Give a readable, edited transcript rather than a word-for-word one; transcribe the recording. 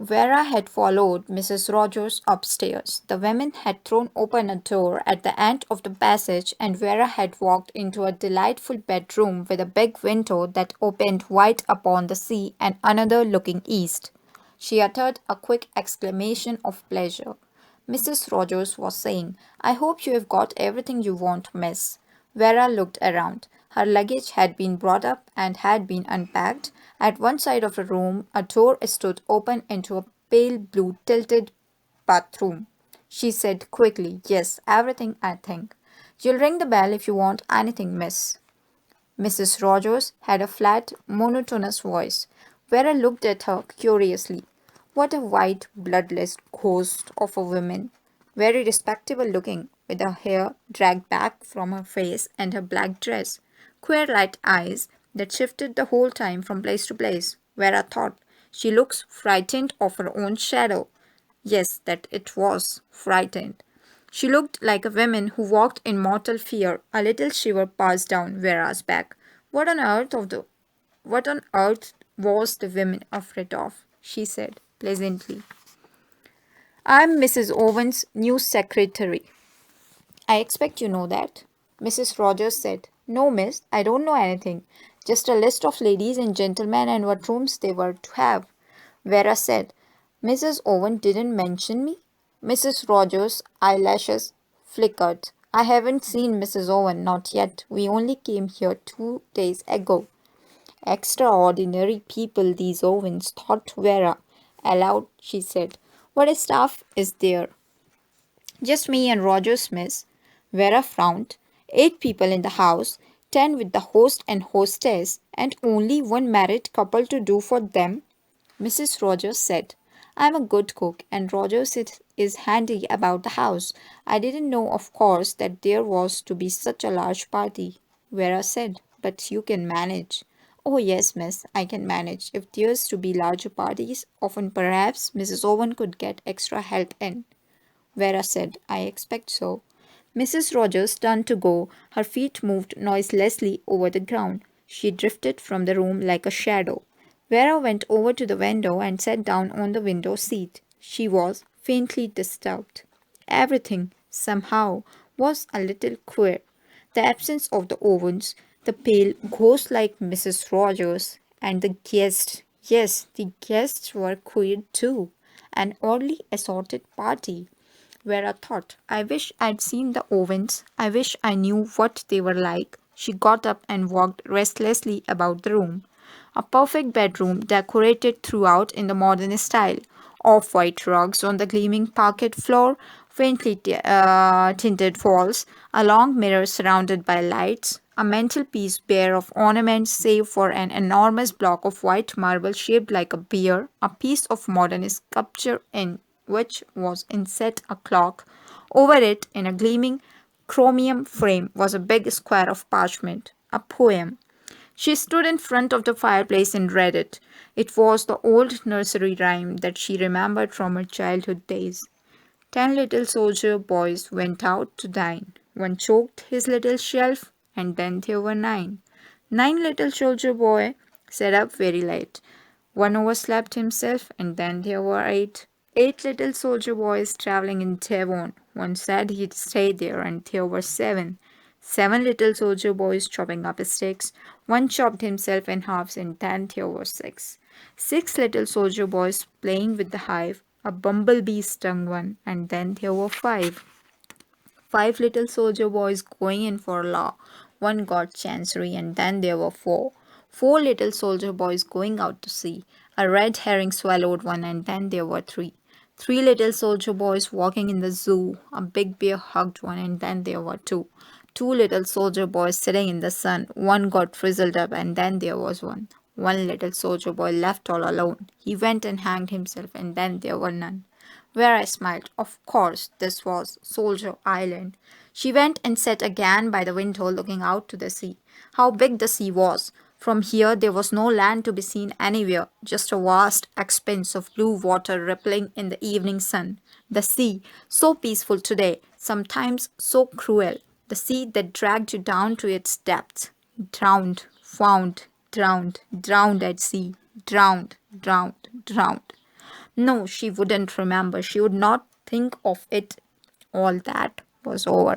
Vera had followed Mrs. Rogers upstairs. The women had thrown open a door at the end of the passage, and Vera had walked into a delightful bedroom with a big window that opened wide upon the sea and another looking east. She uttered a quick exclamation of pleasure. Mrs. Rogers was saying, "I hope you have got everything you want, miss." Vera looked around. Her luggage had been brought up and had been unpacked. At one side of the room, a door stood open into a pale blue tilted bathroom. She said quickly, "Yes, everything, I think. You'll ring the bell if you want anything, miss." Mrs. Rogers had a flat, monotonous voice. Vera looked at her curiously. What a white, bloodless ghost of a woman. Very respectable looking, with her hair dragged back from her face and her black dress. Queer light eyes that shifted the whole time from place to place. Vera thought, she looks frightened of her own shadow. Yes, that it was, frightened. She looked like a woman who walked in mortal fear. A little shiver passed down Vera's back. What on earth was the woman afraid of? She said pleasantly. "I'm Mrs. Owen's new secretary. I expect you know that." Mrs. Rogers said, "No, miss, I don't know anything. Just a list of ladies and gentlemen and what rooms they were to have." Vera said, "Mrs. Owen didn't mention me?" Mrs. Rogers' eyelashes flickered. "I haven't seen Mrs. Owen, not yet. We only came here 2 days ago." "Extraordinary people, these Owens," thought Vera. Aloud, she said, "What staff is there?" "Just me and Rogers, miss." Vera frowned. 8 people in the house, 10 with the host and hostess, and only one married couple to do for them. Mrs. Rogers said, "I'm a good cook, and Rogers is handy about the house. I didn't know, of course, that there was to be such a large party." Vera said, "But you can manage." "Oh, yes, miss, I can manage. If there's to be larger parties, often perhaps Mrs. Owen could get extra help in." Vera said, "I expect so." Mrs. Rogers turned to go. Her feet moved noiselessly over the ground. She drifted from the room like a shadow. Vera went over to the window and sat down on the window seat. She was faintly disturbed. Everything, somehow, was a little queer. The absence of the Owens, the pale, ghost-like Mrs. Rogers, and the guests. Yes, the guests were queer too. An oddly assorted party. Vera thought, "I wish I'd seen the Owens. I wish I knew what they were like." She got up and walked restlessly about the room. A perfect bedroom, decorated throughout in the modern style. Off-white rugs on the gleaming parquet floor, faintly tinted walls, a long mirror surrounded by lights, a mantelpiece bare of ornaments save for an enormous block of white marble shaped like a bear, a piece of modern sculpture in which was inset a clock. Over it, in a gleaming chromium frame, was a big square of parchment, a poem. She stood in front of the fireplace and read it. It was the old nursery rhyme that she remembered from her childhood days. 10 little soldier boys went out to dine. One choked his little shelf, and then there were 9. 9 little soldier boy sat up very late. One overslept himself, and then there were 8. 8 little soldier boys traveling in Devon. One said he'd stay there, and there were 7. 7 little soldier boys chopping up sticks. One chopped himself in halves, and then there were 6. 6 little soldier boys playing with the hive. A bumblebee stung one, and then there were 5. 5 little soldier boys going in for law. One got chancery, and then there were 4. 4 little soldier boys going out to sea. A red herring swallowed one, and then there were 3. 3 little soldier boys walking in the zoo. A big bear hugged one, and then there were 2. 2 little soldier boys sitting in the sun. One got frizzled up, and then there was 1. 1 little soldier boy left all alone. He went and hanged himself, and then there were none. Vera smiled. Of course, this was Soldier Island. She went and sat again by the window, looking out to the sea. How big the sea was! From here there was no land to be seen anywhere, just a vast expanse of blue water rippling in the evening sun. The sea, so peaceful today, sometimes so cruel. The sea that dragged you down to its depths. Drowned, found, drowned, drowned at sea. Drowned, drowned, drowned. No, she wouldn't remember. She would not think of it. All that was over.